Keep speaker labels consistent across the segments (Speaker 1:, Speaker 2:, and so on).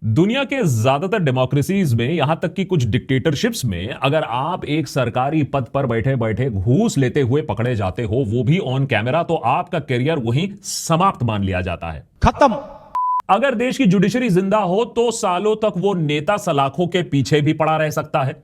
Speaker 1: दुनिया के ज्यादातर डेमोक्रेसीज में, यहां तक कि कुछ डिक्टेटरशिप्स में, अगर आप एक सरकारी पद पर बैठे बैठे घूस लेते हुए पकड़े जाते हो, वो भी ऑन कैमरा, तो आपका करियर वहीं समाप्त मान लिया जाता है, खत्म। अगर देश की जुडिशरी जिंदा हो तो सालों तक वो नेता सलाखों के पीछे भी पड़ा रह सकता है।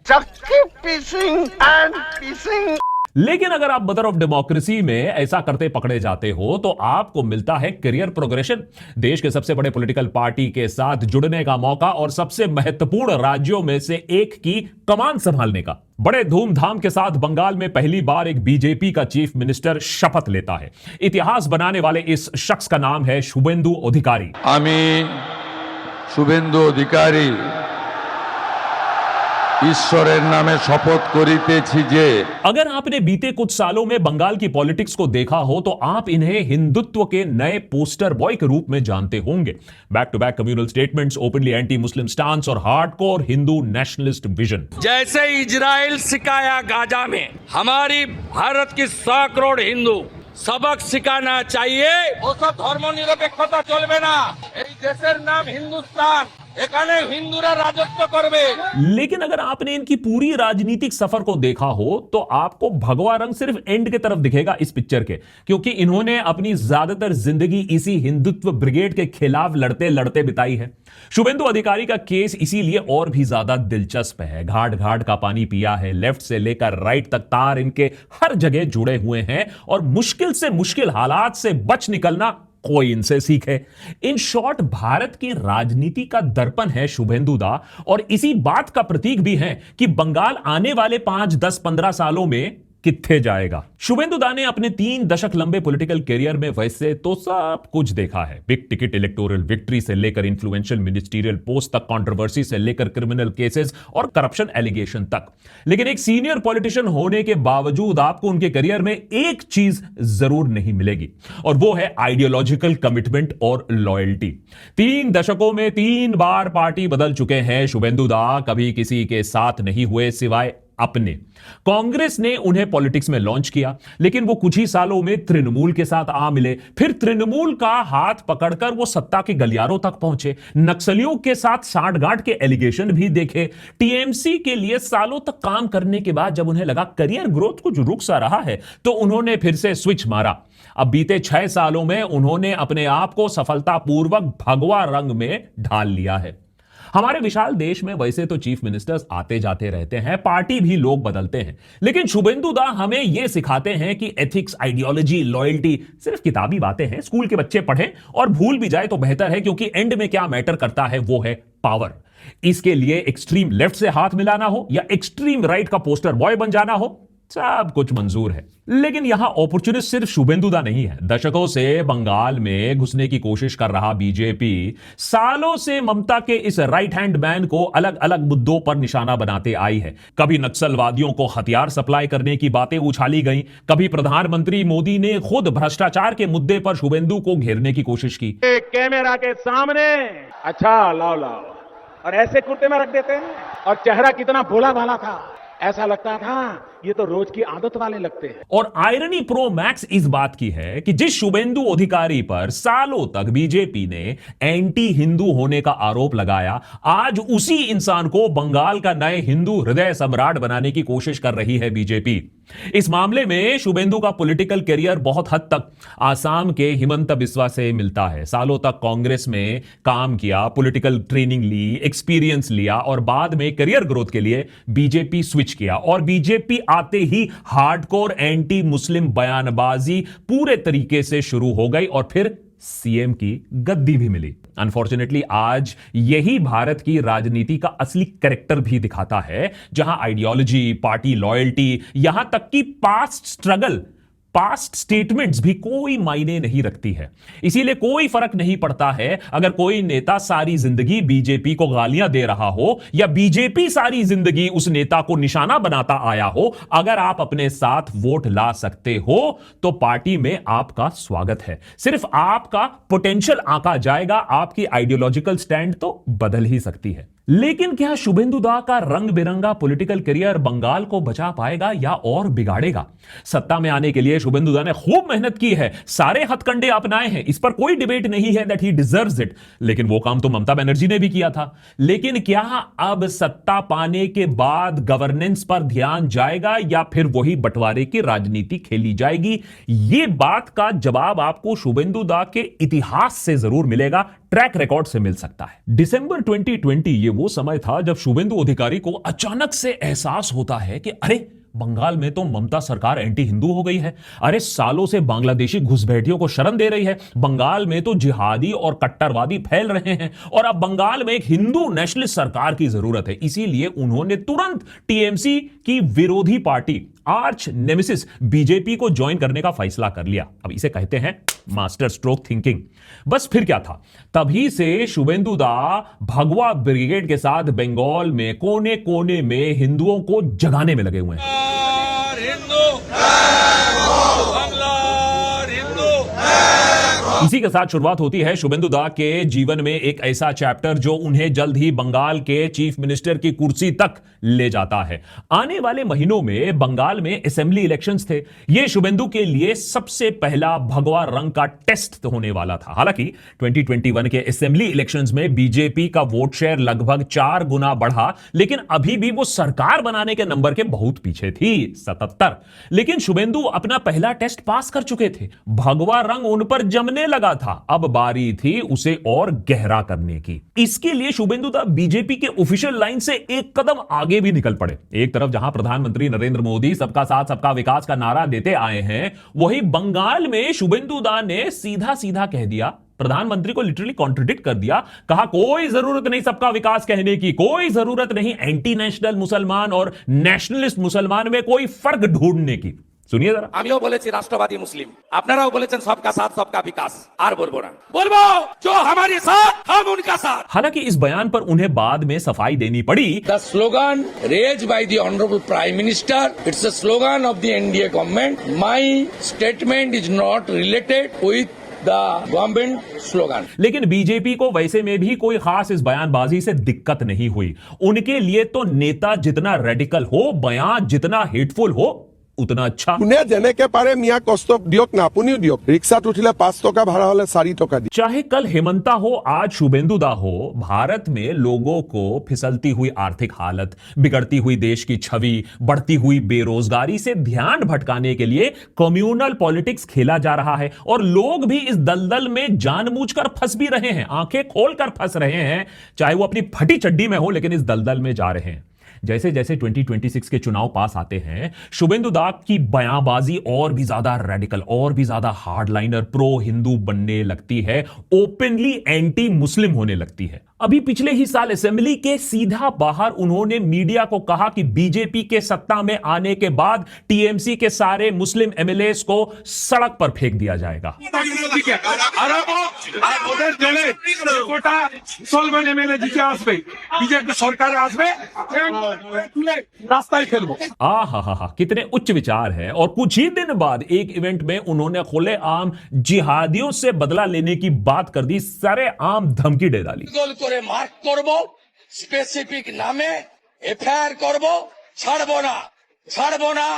Speaker 1: लेकिन अगर आप मदर ऑफ डेमोक्रेसी में ऐसा करते पकड़े जाते हो तो आपको मिलता है करियर प्रोग्रेशन, देश के सबसे बड़े पॉलिटिकल पार्टी के साथ जुड़ने का मौका और सबसे महत्वपूर्ण राज्यों में से एक की कमान संभालने का। बड़े धूमधाम के साथ बंगाल में पहली बार एक बीजेपी का चीफ मिनिस्टर शपथ लेता है। इतिहास बनाने वाले इस शख्स का नाम है शुभेंदु अधिकारी।
Speaker 2: आमी शुभेंदु अधिकारी ईश्वरेर नामे शपथ करितेछि जे।
Speaker 1: अगर आपने बीते कुछ सालों में बंगाल की पॉलिटिक्स को देखा हो तो आप इन्हें हिंदुत्व के नए पोस्टर बॉय के रूप में जानते होंगे। Back to back communal statements, openly anti Muslim stance और हार्डकोर हिंदू नेशनलिस्ट विजन।
Speaker 3: जैसे इजराइल सिखाया गाजा में, हमारी भारत की 100 करोड़ हिंदू सबक सिखाना चाहिए। ওসব ধর্মনিরপেক্ষতা চলবে না, এই দেশের নাম হিন্দুস্তান, এখানে হিন্দুরা রাজত্ব করবে।
Speaker 1: लेकिन अगर आपने इनकी पूरी राजनीतिक सफर को देखा हो तो आपको भगवा रंग सिर्फ एंड की तरफ दिखेगा इस पिक्चर के, क्योंकि इन्होंने अपनी ज्यादातर जिंदगी इसी हिंदुत्व ब्रिगेड के खिलाफ लड़ते लड़ते बिताई है। शुभेंदु अधिकारी का केस इसीलिए और भी ज्यादा दिलचस्प है। घाट घाट का पानी पिया है, लेफ्ट से लेकर राइट तक तार इनके हर जगह जुड़े हुए हैं और मुश्किल से मुश्किल हालात से बच निकलना कोई इनसे सीखे। इन शॉर्ट भारत की राजनीति का दर्पण है शुभेंदु दा, और इसी बात का प्रतीक भी है कि बंगाल आने वाले 5, 10, 15 सालों में कित्थे जाएगा। शुभेंदु दा ने अपने 3 दशक लंबे पॉलिटिकल करियर में वैसे तो सब कुछ देखा है, बिग टिकट इलेक्टोरल विक्ट्री से लेकर इन्फ्लुएंशियल मिनिस्टीरियल पोस्ट तक, कंट्रोवर्सी से लेकर क्रिमिनल केसेस और करप्शन एलिगेशन तक। लेकिन एक सीनियर पॉलिटिशियन होने के बावजूद आपको उनके करियर में एक चीज जरूर नहीं मिलेगी, और वो है आइडियोलॉजिकल कमिटमेंट और लॉयल्टी। 3 दशकों में 3 बार पार्टी बदल चुके हैं शुभेंदु दा, कभी किसी के साथ नहीं हुए सिवाय अपने। कांग्रेस ने उन्हें पॉलिटिक्स में लॉन्च किया, लेकिन वो कुछ ही सालों में तृणमूल के साथ आ मिले, फिर तृणमूल का हाथ पकड़कर वो सत्ता के गलियारों तक पहुंचे। नक्सलियों के साथ सांठगांठ के एलिगेशन भी देखे। टीएमसी के लिए सालों तक काम करने के बाद जब उन्हें लगा करियर ग्रोथ कुछ रुक सा रहा है तो उन्होंने फिर से स्विच मारा। अब बीते 6 सालों में उन्होंने अपने आप को सफलतापूर्वक भगवा रंग में ढाल लिया है। हमारे विशाल देश में वैसे तो चीफ मिनिस्टर्स आते जाते रहते हैं, पार्टी भी लोग बदलते हैं, लेकिन शुभेंदु दा हमें यह सिखाते हैं कि एथिक्स, आइडियोलॉजी, लॉयल्टी सिर्फ किताबी बातें हैं। स्कूल के बच्चे पढ़ें और भूल भी जाए तो बेहतर है, क्योंकि एंड में क्या मैटर करता है वो है पावर। इसके लिए एक्सट्रीम लेफ्ट से हाथ मिलाना हो या एक्सट्रीम राइट का पोस्टर बॉय बन जाना हो, सब कुछ मंजूर है। लेकिन यहां अपॉर्चुनिस्ट सिर्फ शुभेंदु दा नहीं है। दशकों से बंगाल में घुसने की कोशिश कर रहा बीजेपी सालों से ममता के इस राइट हैंड मैन को अलग अलग मुद्दों पर निशाना बनाते आई है। कभी नक्सलवादियों को हथियार सप्लाई करने की बातें उछाली गई, कभी प्रधानमंत्री मोदी ने खुद भ्रष्टाचार के मुद्दे पर शुभेंदु को घेरने की कोशिश की।
Speaker 4: कैमरा के सामने अच्छा लाओ लाओ और ऐसे कुर्ते में रख देते हैं, और चेहरा कितना भोला भाला था, ऐसा लगता था ये तो रोज की आदत वाले लगते हैं।
Speaker 1: और आयरनी प्रो मैक्स इस बात की है कि जिस शुभेंदु अधिकारी पर सालों तक बीजेपी ने एंटी हिंदू होने का आरोप लगाया, आज उसी इंसान को बंगाल का नए हिंदू हृदय सम्राट बनाने की कोशिश कर रही है बीजेपी। इस मामले में शुभेंदु का पॉलिटिकल करियर बहुत हद तक आसाम के हिमंत बिस्वा से मिलता है। सालों तक कांग्रेस में काम किया, पॉलिटिकल ट्रेनिंग ली, एक्सपीरियंस लिया और बाद में करियर ग्रोथ के लिए बीजेपी स्विच किया, और बीजेपी आते ही हार्डकोर एंटी मुस्लिम बयानबाजी पूरे तरीके से शुरू हो गई और फिर सीएम की गद्दी भी मिली। अनफॉर्चुनेटली आज यही भारत की राजनीति का असली कैरेक्टर भी दिखाता है, जहां आइडियोलॉजी, पार्टी लॉयल्टी, यहां तक कि पास्ट स्ट्रगल, पास्ट स्टेटमेंट्स भी कोई मायने नहीं रखती है। इसीलिए कोई फर्क नहीं पड़ता है अगर कोई नेता सारी जिंदगी बीजेपी को गालियां दे रहा हो या बीजेपी सारी जिंदगी उस नेता को निशाना बनाता आया हो। अगर आप अपने साथ वोट ला सकते हो तो पार्टी में आपका स्वागत है। सिर्फ आपका पोटेंशियल आंका जाएगा, आपकी आइडियोलॉजिकल स्टैंड तो बदल ही सकती है। लेकिन क्या शुभेंदु दा का रंग बिरंगा पॉलिटिकल करियर बंगाल को बचा पाएगा या और बिगाड़ेगा? सत्ता में आने के लिए शुभेंदु दा ने खूब मेहनत की है, सारे हथकंडे अपनाए हैं, इस पर कोई डिबेट नहीं है दैट ही डिजर्व्स इट। लेकिन वो काम तो ममता बनर्जी ने भी किया था। लेकिन क्या अब सत्ता पाने के बाद गवर्नेंस पर ध्यान जाएगा या फिर वही बंटवारे की राजनीति खेली जाएगी? ये बात का जवाब आपको शुभेंदु दा के इतिहास से जरूर मिलेगा, ट्रैक रिकॉर्ड से मिल सकता है। दिसंबर 2020 ये वो समय था जब शुभेंदु अधिकारी को अचानक से एहसास होता है कि अरे बंगाल में तो ममता सरकार एंटी हिंदू हो गई है। अरे सालों से बांग्लादेशी घुसपैठियों को शरण दे रही है। बंगाल में तो जिहादी और कट्टरवादी फैल रहे हैं और अब बंगाल में एक हिंदू नेशनलिस्ट सरकार की जरूरत है। इसीलिए उन्होंने तुरंत टीएमसी की विरोधी पार्टी आर्च नेमेसिस बीजेपी को ज्वाइन करने का फैसला कर लिया। अब इसे कहते हैं मास्टर स्ट्रोक थिंकिंग। बस फिर क्या था, तभी से शुभेंदु दा भगवा ब्रिगेड के साथ बंगाल में कोने कोने में हिंदुओं को जगाने में लगे हुए हैं। इसी के साथ शुरुआत होती है शुभेंदु दा के जीवन में एक ऐसा चैप्टर जो उन्हें जल्द ही बंगाल के चीफ मिनिस्टर की कुर्सी तक ले जाता है। आने वाले महीनों में बंगाल में असेंबली इलेक्शंस थे। यह शुभेंदु के लिए सबसे पहला भगवा रंग का टेस्ट होने वाला था। हालांकि 2021 के असेंबली इलेक्शंस में बीजेपी का वोट शेयर लगभग 4 गुना बढ़ा, लेकिन अभी भी वो सरकार बनाने के नंबर के बहुत पीछे थी, 77। लेकिन शुभेंदु अपना पहला टेस्ट पास कर चुके थे। भगवा रंग उन पर जमने लगा था। अब बारी थी उसे और गहरा करने की। इसके लिए शुभेंदु दा बीजेपी के ऑफिशियल लाइन से एक कदम आगे भी निकल पड़े। एक तरफ जहां प्रधानमंत्री नरेंद्र मोदी सबका साथ सबका विकास का नारा देते आए हैं, वहीं बंगाल में शुभेंदु दा ने सीधा सीधा कह दिया, प्रधानमंत्री को लिटरली कॉन्ट्रडिक्ट कर दिया। कहा कोई जरूरत नहीं सबका विकास कहने की, कोई जरूरत नहीं एंटी नेशनल मुसलमान और नेशनलिस्ट मुसलमान में कोई फर्क ढूंढने की। सुनिए जरा।
Speaker 3: আমিও বলেছি রাষ্ট্রবাদী মুসলিম, আপনারাও বলেছেন सबका साथ सबका विकास। আর বলবো না, বলবো जो हमारे साथ हम उनका साथ।
Speaker 1: हालांकि इस बयान पर उन्हें बाद में सफाई देनी पड़ी।
Speaker 3: The slogan raised by the Honorable Prime Minister, it's a slogan of the NDA government. My statement is not related with the government slogan.
Speaker 1: लेकिन बीजेपी को वैसे में भी कोई खास इस बयानबाजी से दिक्कत नहीं हुई। उनके लिए तो नेता जितना रेडिकल हो, बयान जितना हेटफुल हो, उतना अच्छा।
Speaker 5: उन्हें देने के पारे मियाँ कष्ट दियक ना अपनिও दियक। रिक्शात उठिले 5 टका भाड़ा होले 4 टका दी।
Speaker 1: चाहे कल हेमंता हो, आज शुभेंदु दा हो, भारत में लोगों को फिसलती हुई आर्थिक हालत, बिगड़ती हुई देश की छवि, बढ़ती हुई बेरोजगारी से ध्यान भटकाने के लिए कम्युनल पॉलिटिक्स खेला जा रहा है और लोग भी इस दलदल में जानबूझकर फंस भी रहे हैं, आंखें खोलकर फंस रहे हैं। चाहे वो अपनी फटी चड्डी में हो, लेकिन इस दलदल में जा रहे हैं। जैसे जैसे 2026 के चुनाव पास आते हैं, शुभेंदु दा की बयानबाजी और भी ज्यादा रेडिकल, और भी ज्यादा हार्डलाइनर, प्रो हिंदू बनने लगती है, ओपनली एंटी मुस्लिम होने लगती है। अभी पिछले ही साल असेंबली के सीधा बाहर उन्होंने मीडिया को कहा कि बीजेपी के सत्ता में आने के बाद टीएमसी के सारे मुस्लिम एमएलएस को सड़क पर फेंक दिया जाएगा। कितने उच्च विचार है। और कुछ ही दिन बाद एक इवेंट में उन्होंने खुलेआम जिहादियों से बदला लेने की बात कर दी, सरेआम धमकी दे डाली।
Speaker 3: मार्क करब, स्पेसिफिक नामे एफआईआर करब, छाड़बो ना, छाड़बो ना,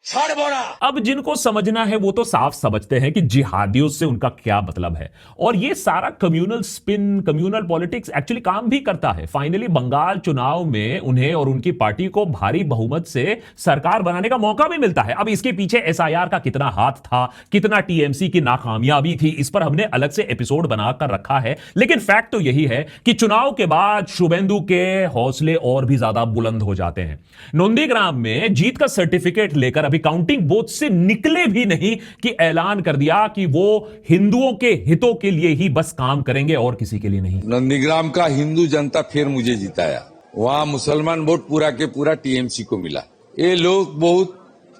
Speaker 3: छाड़बो ना।
Speaker 1: अब जिनको समझना है वो तो साफ समझते हैं कि जिहादियों से उनका क्या मतलब है। और ये सारा communal spin, communal politics actually काम भी करता है। फाइनली बंगाल चुनाव में उन्हें और उनकी पार्टी को भारी बहुमत से सरकार बनाने का मौका भी मिलता है। अब इसके पीछे एसआईआर का कितना हाथ था, कितना टीएमसी की नाकामयाबी थी, इस पर हमने अलग से एपिसोड बनाकर रखा है। लेकिन फैक्ट तो यही है कि चुनाव के बाद शुभेंदु के हौसले और भी ज्यादा बुलंद हो जाते हैं। नंदीग्राम में जीत का सर्टिफिकेट लेकर काउंटिंग बूथ से निकले भी नहीं कि ऐलान कर दिया कि वो हिंदुओं के हितों के लिए ही बस काम करेंगे और किसी के लिए नहीं।
Speaker 6: नंदीग्राम का हिंदू जनता फिर मुझे जिताया। वहां मुसलमान वोट पूरा के पूरा टीएमसी को मिला। ये लोग बहुत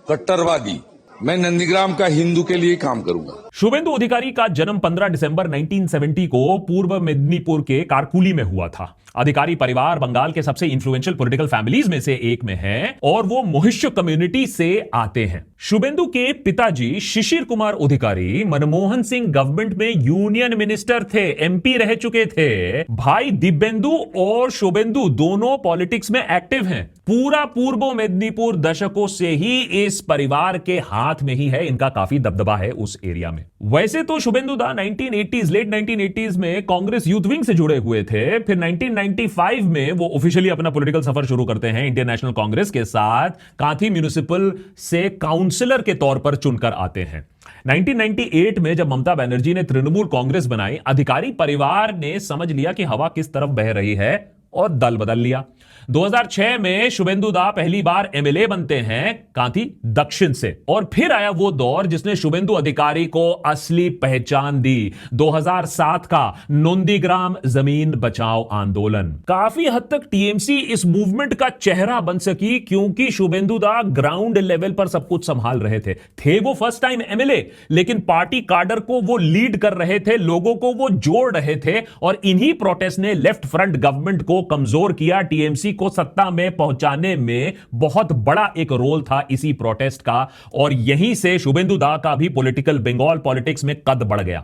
Speaker 6: कट्टरवादी, मैं नंदीग्राम का हिंदू के लिए काम करूंगा।
Speaker 1: शुभेंदु अधिकारी का जन्म 15 दिसंबर 1970 को पूर्व मेदिनीपुर के कारकुली में हुआ था। अधिकारी परिवार बंगाल के सबसे इंफ्लुएंशियल पॉलिटिकल फैमिलीज में से एक में है और वो मोहिष्य कम्युनिटी से आते हैं। शुभेंदु के पिताजी शिशिर कुमार अधिकारी मनमोहन सिंह गवर्नमेंट में यूनियन मिनिस्टर थे, एमपी रह चुके थे। भाई दिव्येंदु और शुभेंदु दोनों पॉलिटिक्स में एक्टिव हैं। पूरा पूर्व मेदिनीपुर दशकों से ही इस परिवार के हाथ में ही है, इनका काफी दबदबा है उस एरिया में। वैसे तो शुभेंदु दा 1980s लेट 1980s में कांग्रेस यूथ विंग से जुड़े हुए थे। फिर 1995 में वो ऑफिशियली अपना पॉलिटिकल सफर शुरू करते हैं इंडियन नेशनल कांग्रेस के साथ। कांथी म्युनिसिपल से काउंसलर के तौर पर चुनकर आते हैं। 1998 में जब ममता बनर्जी ने तृणमूल कांग्रेस बनाई, अधिकारी परिवार ने समझ लिया कि हवा किस तरफ बह रही है और दल बदल लिया। 2006 में शुभेंदु दा पहली बार एमएलए बनते हैं कांथी दक्षिण से। और फिर आया वो दौर जिसने शुभेंदु अधिकारी को असली पहचान दी, 2007 का नंदीग्राम जमीन बचाओ आंदोलन। काफी हद तक टीएमसी इस मूवमेंट का चेहरा बन सकी क्योंकि शुभेंदु दा ग्राउंड लेवल पर सब कुछ संभाल रहे थे वो फर्स्ट टाइम एमएलए, लेकिन पार्टी कार्डर को वो लीड कर रहे थे, लोगों को वो जोड़ रहे थे और इन्हीं प्रोटेस्ट ने लेफ्ट फ्रंट गवर्नमेंट को कमजोर किया। टीएमसी को सत्ता में पहुंचाने में बहुत बड़ा एक रोल था इसी प्रोटेस्ट का और यहीं से शुभेंदु दा का भी पॉलिटिकल बंगाल पॉलिटिक्स में कद बढ़ गया।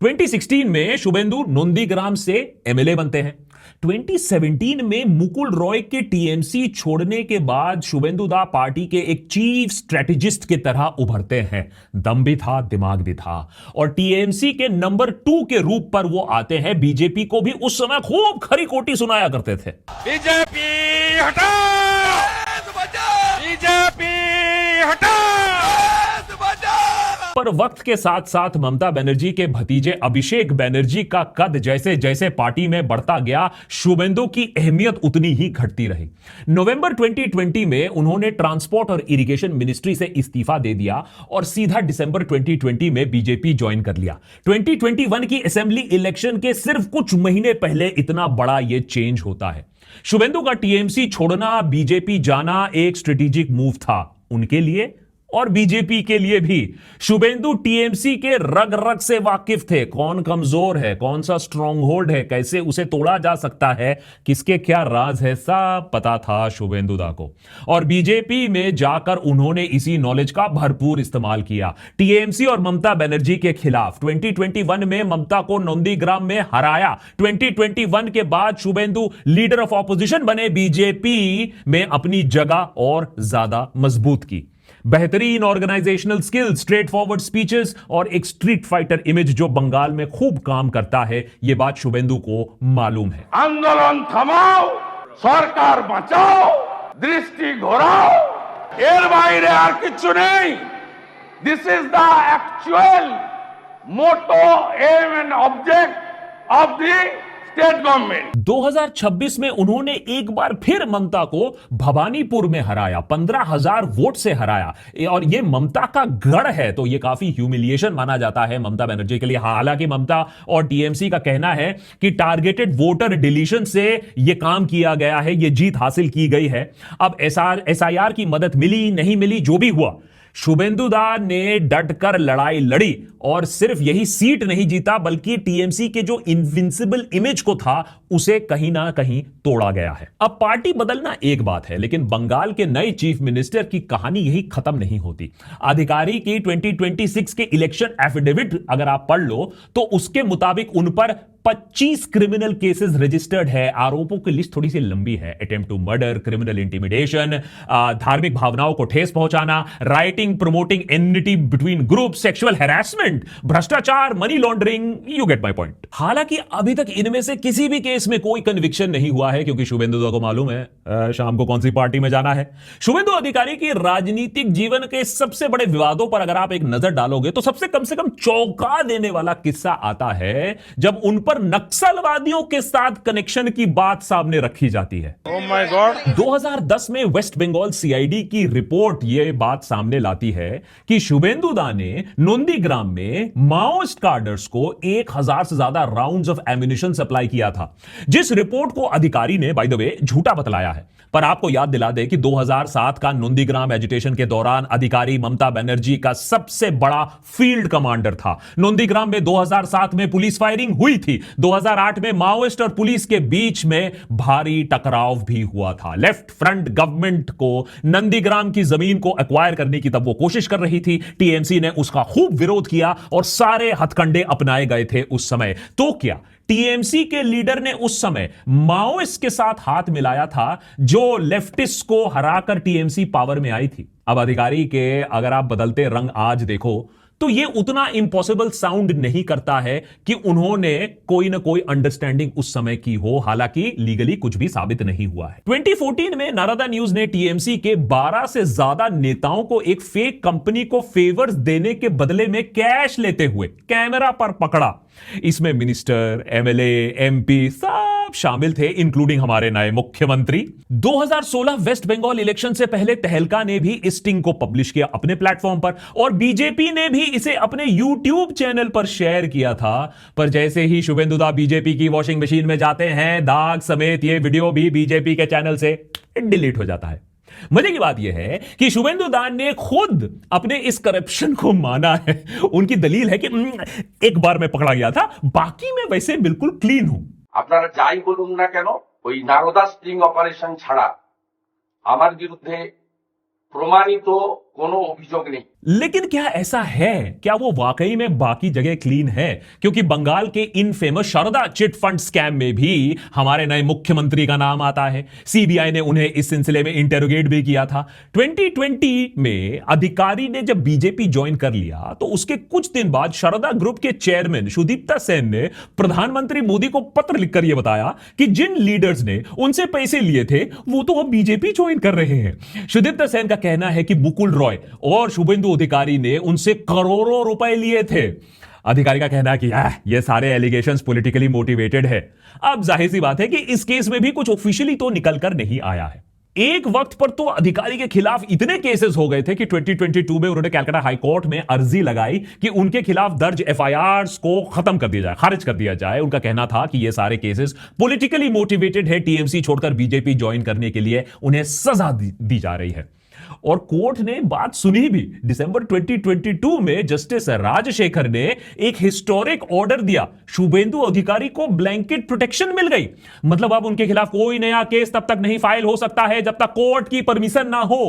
Speaker 1: 2016 में शुभेंदु नंदीग्राम से एमएलए बनते हैं। 2017 में मुकुल रॉय के टीएमसी छोड़ने के बाद शुभेंदु दा पार्टी के एक चीफ स्ट्रेटेजिस्ट की तरह उभरते हैं। दम भी था, दिमाग भी था और टीएमसी के नंबर 2 के रूप पर वो आते हैं। बीजेपी को भी उस समय खूब खरी खोटी सुनाया करते थे।
Speaker 3: बीजेपी हटाओ, बीजेपी हटाओ।
Speaker 1: पर वक्त के साथ साथ ममता बनर्जी के भतीजे अभिषेक बनर्जी का कद जैसे जैसे पार्टी में बढ़ता गया, शुभेंदु की अहमियत उतनी ही घटती रही। नवंबर 2020 में उन्होंने ट्रांसपोर्ट और इरिगेशन मिनिस्ट्री से इस्तीफा दे दिया और सीधा दिसंबर 2020 में बीजेपी ज्वाइन कर लिया। 2021 की असेंबली इलेक्शन के सिर्फ कुछ महीने पहले इतना बड़ा यह चेंज होता है। शुभेंदु का टीएमसी छोड़ना, बीजेपी जाना एक स्ट्रेटेजिक मूव था उनके लिए और बीजेपी के लिए भी। शुभेंदु टीएमसी के रग रग से वाकिफ थे, कौन कमजोर है, कौन सा स्ट्रॉन्ग होल्ड है, कैसे उसे तोड़ा जा सकता है, किसके क्या राज है, सब पता था शुभेंदु दा को। और बीजेपी में जाकर उन्होंने इसी नॉलेज का भरपूर इस्तेमाल किया टीएमसी और ममता बनर्जी के खिलाफ। 2021 में ममता को नंदीग्राम में हराया। 2021 के बाद शुभेंदु लीडर ऑफ ऑपोजिशन बने, बीजेपी में अपनी जगह और ज्यादा मजबूत की। बेहतरीन organisational skill, straightforward speeches और एक स्ट्रीट फाइटर इमेज जो बंगाल में खूब काम करता है, यह बात शुभेंदु को मालूम है।
Speaker 3: आंदोलन थमाओ, सरकार बचाओ, दृष्टि घोराओ, एर बाहरे आर किच्छु नहीं। This is the actual motto, aim and object of the state government.
Speaker 1: 2026 में उन्होंने एक बार फिर ममता को भवानीपुर में हराया, 15,000 वोट से हराया और यह ममता का गढ़ है, तो यह काफी ह्यूमिलिएशन माना जाता है ममता बनर्जी के लिए। हालांकि ममता और टीएमसी का कहना है कि टारगेटेड वोटर डिलीशन से यह काम किया गया है, यह जीत हासिल की गई है। अब एसआईआर की मदद मिली नहीं मिली, जो भी हुआ, शुभेंदु दा ने डटकर लड़ाई लड़ी और सिर्फ यही सीट नहीं जीता बल्कि टीएमसी के जो इनविंसिबल इमेज को था उसे कहीं ना कहीं तोड़ा गया है। अब पार्टी बदलना एक बात है, लेकिन बंगाल के नए चीफ मिनिस्टर की कहानी यही खत्म नहीं होती। अधिकारी की 2026 के इलेक्शन एफिडेविट अगर आप पढ़ लो तो उसके मुताबिक उन पर 25 क्रिमिनल केसेस रजिस्टर्ड है। आरोपों की लिस्ट थोड़ी सी लंबी है। Attempt to murder, criminal intimidation, धार्मिक भावनाओं को ठेस पहुंचाना, rioting promoting enmity between group, sexual harassment, भ्रष्टाचार, money laundering, you get my point. हालांकि अभी तक इनमें से किसी भी केस में कोई कन्विक्शन नहीं हुआ है क्योंकि शुभेंदु दा को मालूम है शाम को कौन सी पार्टी में जाना है। शुभेंदु अधिकारी की राजनीतिक जीवन के सबसे बड़े विवादों पर अगर आप एक नजर डालोगे तो सबसे कम से कम चौंका देने वाला किस्सा आता है जब उन पर नक्सलवादियों के साथ कनेक्शन की बात सामने रखी जाती है।
Speaker 3: Oh my God.
Speaker 1: 2010 में वेस्ट बंगाल सीआईडी की रिपोर्ट यह बात सामने लाती है कि शुभेंदु दा ने नंदीग्राम में माओइस्ट कार्डर्स को 1000 से ज्यादा राउंड्स ऑफ एम्युनिशन सप्लाई किया था। जिस रिपोर्ट को अधिकारी ने बाय द वे झूठा बतलाया है। पर आपको याद दिला दे कि 2007 का नंदीग्राम एजिटेशन के दौरान अधिकारी ममता बनर्जी का सबसे बड़ा फील्ड कमांडर था। नंदीग्राम में 2007 में पुलिस फायरिंग हुई थी। 2008 में माओइस्ट और पुलिस के बीच में भारी टकराव भी हुआ था। लेफ्ट फ्रंट गवर्नमेंट को नंदीग्राम की जमीन को एक्वायर करने की तब वो कोशिश कर रही थी। टीएमसी ने उसका खूब विरोध किया और सारे हथकंडे अपनाए गए थे उस समय। तो क्या टीएमसी के लीडर ने उस समय माओइस्ट के साथ हाथ मिलाया था जो लेफ्टिस्ट को हराकर टीएमसी पावर में आई थी? अब अधिकारी के अगर आप बदलते रंग आज देखो तो यह उतना इंपॉसिबल साउंड नहीं करता है कि उन्होंने कोई ना कोई अंडरस्टैंडिंग उस समय की हो, हालांकि लीगली कुछ भी साबित नहीं हुआ है। 2014 में नालंदा न्यूज ने टीएमसी के 12 से ज्यादा नेताओं को एक फेक कंपनी को फेवर्स देने के बदले में कैश लेते हुए कैमरा पर पकड़ा। इसमें मिनिस्टर, एमएलए, एमपी सब शामिल थे, इंक्लूडिंग हमारे नए मुख्यमंत्री। 2016 वेस्ट बंगाल इलेक्शन से पहले तहलका ने भी इस स्टिंग को पब्लिश किया अपने प्लेटफॉर्म पर और बीजेपी ने भी इसे अपने यूट्यूब चैनल पर शेयर किया था। पर जैसे ही शुभेंदुदा बीजेपी की वॉशिंग मशीन में जाते हैं, दाग समेत यह वीडियो भी बीजेपी के चैनल से डिलीट हो जाता है। मजे की बात यह है कि शुभेंदु दान ने खुद अपने इस करप्शन को माना है। उनकी दलील है कि एक बार मैं पकड़ा गया था, बाकी मैं वैसे बिल्कुल क्लीन हूं।
Speaker 7: আপনারা যাই বলুন না কেন ওই নারদা স্ট্রিং অপারেশন ছাড়া আমার বিরুদ্ধে প্রমাণিত কোনো অভিযোগ নেই।
Speaker 1: लेकिन क्या ऐसा है? क्या वो वाकई में बाकी जगह क्लीन है? क्योंकि बंगाल के इन famous Saradha chit fund scam में भी हमारे नए मुख्यमंत्री का नाम आता है। सीबीआई ने उन्हें इस सिलसिले में इंटेरोगेट भी किया था। 2020 में अधिकारी ने जब बीजेपी ज्वाइन कर लिया तो उसके कुछ दिन बाद शारदा ग्रुप के चेयरमैन सुदीप्ता सेन ने प्रधानमंत्री मोदी को पत्र लिखकर यह बताया कि जिन लीडर्स ने उनसे पैसे लिए थे वो तो अब बीजेपी ज्वाइन कर रहे हैं। सुदीप्ता सेन का कहना है कि मुकुल रॉय और शुभेंदु अधिकारी ने उनसे करोड़ों रुपए लिए थे। अधिकारी का कहना है कि ये सारे एलिगेशंस पॉलिटिकली मोटिवेटेड है। अब जाहिर सी बात है कि इस केस में भी कुछ ऑफिशियली तो निकल कर नहीं आया है। एक वक्त पर तो अधिकारी के खिलाफ इतने केसेस हो गए थे कि 2022 में उन्होंने कलकत्ता हाई कोर्ट में अर्जी लगाई कि उनके खिलाफ दर्ज एफआईआर्स को खत्म कर दिया जाए, खारिज कर दिया जाए। उनका कहना था कि ये सारे केसेस पॉलिटिकली मोटिवेटेड है, टीएमसी छोड़कर बीजेपी ज्वाइन करने के लिए उन्हें सजा दी जा रही है। और कोर्ट ने बात सुनी भी। दिसंबर 2022 में जस्टिस राजशेखर ने एक हिस्टोरिक ऑर्डर दिया। शुभेंदु अधिकारी को ब्लैंकेट प्रोटेक्शन मिल गई। मतलब अब उनके खिलाफ कोई नया केस तब तक नहीं फाइल हो सकता है जब तक कोर्ट की परमिशन ना हो।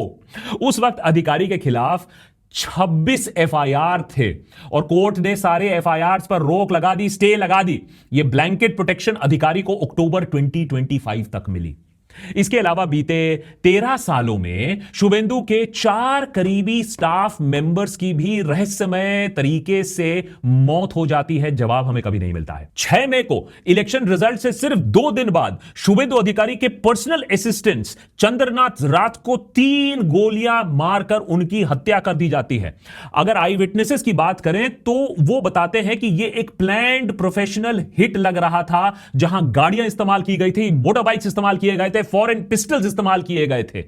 Speaker 1: उस वक्त अधिकारी के खिलाफ 26 एफआईआर थे और कोर्ट ने सारे एफआईआर पर रोक लगा दी, स्टे लगा दी। यह ब्लैंकेट प्रोटेक्शन अधिकारी को अक्टूबर 2025 तक मिली। इसके अलावा बीते 13 सालों में शुभेंदु के 4 करीबी स्टाफ मेंबर्स की भी रहस्यमय तरीके से मौत हो जाती है। जवाब हमें कभी नहीं मिलता है। 6 मई को इलेक्शन रिजल्ट से सिर्फ 2 दिन बाद शुभेंदु अधिकारी के पर्सनल असिस्टेंट्स चंद्रनाथ रात को 3 गोलियां मारकर उनकी हत्या कर दी जाती है। अगर आई विटनेसेस की बात करें तो वो बताते हैं कि यह एक प्लान्ड प्रोफेशनल हिट लग रहा था, जहां गाड़ियां इस्तेमाल की गई थी, मोटर बाइक्स इस्तेमाल किए गए थे, फॉरेन पिस्टल्स इस्तेमाल किए गए थे।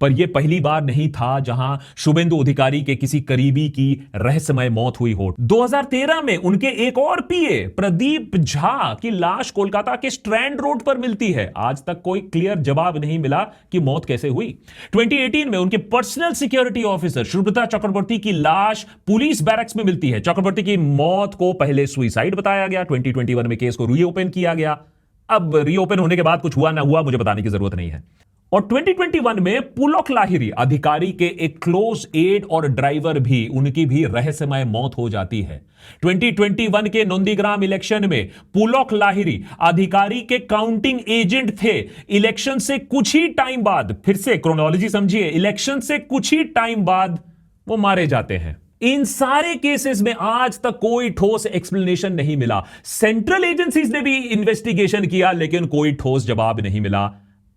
Speaker 1: पर यह पहली बार नहीं था जहां शुभेंदु अधिकारी के किसी करीबी की रहस्यमय मौत हुई हो। 2013 में उनके एक और पीए प्रदीप झा की लाश कोलकाता के स्ट्रैंड रोड पर मिलती है। आज तक कोई क्लियर जवाब नहीं मिला कि मौत कैसे हुई। 2018 में उनके पर्सनल सिक्योरिटी ऑफिसर सुब्रता चक्रवर्ती की लाश पुलिस बैरक्स में मिलती है। चक्रवर्ती की मौत को पहले सुसाइड बताया गया। 2021 में केस को रीओपन किया गया। अब रीओपन होने के बाद कुछ हुआ ना हुआ मुझे बताने की जरूरत नहीं है। और 2021 में पुलक लाहिरी अधिकारी के एक क्लोज एड और ड्राइवर भी, उनकी भी रहस्यमय मौत हो जाती है। 2021 के नंदीग्राम इलेक्शन में पुलक लाहिरी अधिकारी के काउंटिंग एजेंट थे। इलेक्शन से कुछ ही टाइम बाद, फिर से क्रोनोलॉजी समझिए, इलेक्शन से कुछ ही टाइम बाद वो मारे जाते हैं। इन सारे केसेस में आज तक कोई ठोस एक्सप्लेनेशन नहीं मिला। सेंट्रल एजेंसीज ने भी इन्वेस्टिगेशन किया लेकिन कोई ठोस जवाब नहीं मिला।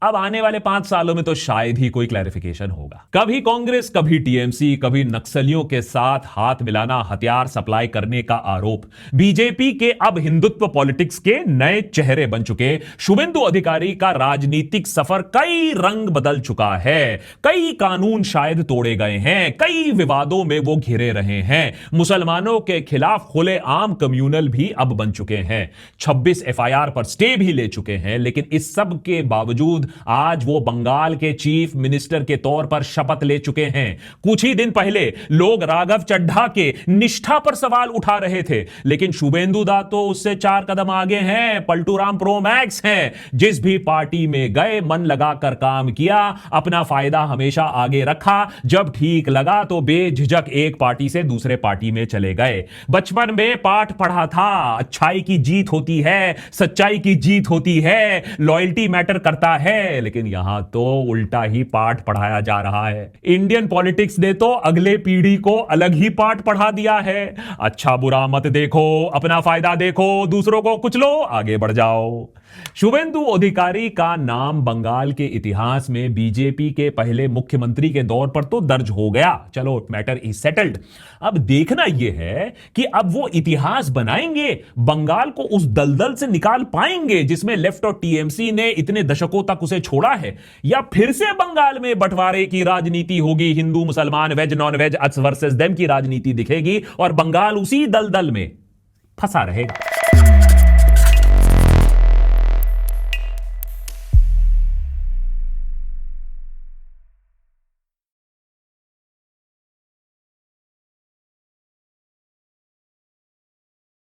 Speaker 1: अब आने वाले 5 सालों में तो शायद ही कोई क्लैरिफिकेशन होगा। कभी कांग्रेस, कभी टीएमसी, कभी नक्सलियों के साथ हाथ मिलाना, हथियार सप्लाई करने का आरोप। बीजेपी के अब हिंदुत्व पॉलिटिक्स के नए चेहरे बन चुके शुभेंदु अधिकारी का राजनीतिक सफर कई रंग बदल चुका है। कई कानून शायद तोड़े गए हैं, कई विवादों में वो घिरे रहे हैं, मुसलमानों के खिलाफ खुलेआम कम्युनल भी अब बन चुके हैं, 26 एफआईआर पर स्टे भी ले चुके हैं। लेकिन इस सब के बावजूद आज वो बंगाल के चीफ मिनिस्टर के तौर पर शपथ ले चुके हैं। कुछ ही दिन पहले लोग राघव चड्ढा के निष्ठा पर सवाल उठा रहे थे, लेकिन शुभेंदु दा तो उससे 4 कदम आगे हैं, पलटूराम प्रो मैक्स हैं। जिस भी पार्टी में गए मन लगाकर काम किया, अपना फायदा हमेशा आगे रखा, जब ठीक लगा तो बेझिझक एक पार्टी से दूसरे पार्टी में चले गए। बचपन में पाठ पढ़ा था, अच्छाई की जीत होती है, सच्चाई की जीत होती है, लॉयल्टी मैटर करता है, लेकिन यहां तो उल्टा ही पाठ पढ़ाया जा रहा है। इंडियन पॉलिटिक्स ने तो अगले पीढ़ी को अलग ही पाठ पढ़ा दिया है। अच्छा बुरा मत देखो, अपना फायदा देखो, दूसरों को कुचलो, आगे बढ़ जाओ। शुभेंदु अधिकारी का नाम बंगाल के इतिहास में बीजेपी के पहले मुख्यमंत्री के दौर पर तो दर्ज हो गया, चलो मैटर इज सेटल्ड। अब देखना यह है कि अब वो इतिहास बनाएंगे, बंगाल को उस दलदल से निकाल पाएंगे जिसमें लेफ्ट और टीएमसी ने इतने दशकों तक उसे छोड़ा है, या फिर से बंगाल में बंटवारे की राजनीति होगी, हिंदू मुसलमान, veg non veg, us versus them की राजनीति दिखेगी और बंगाल उसी दलदल में फंसा रहेगा।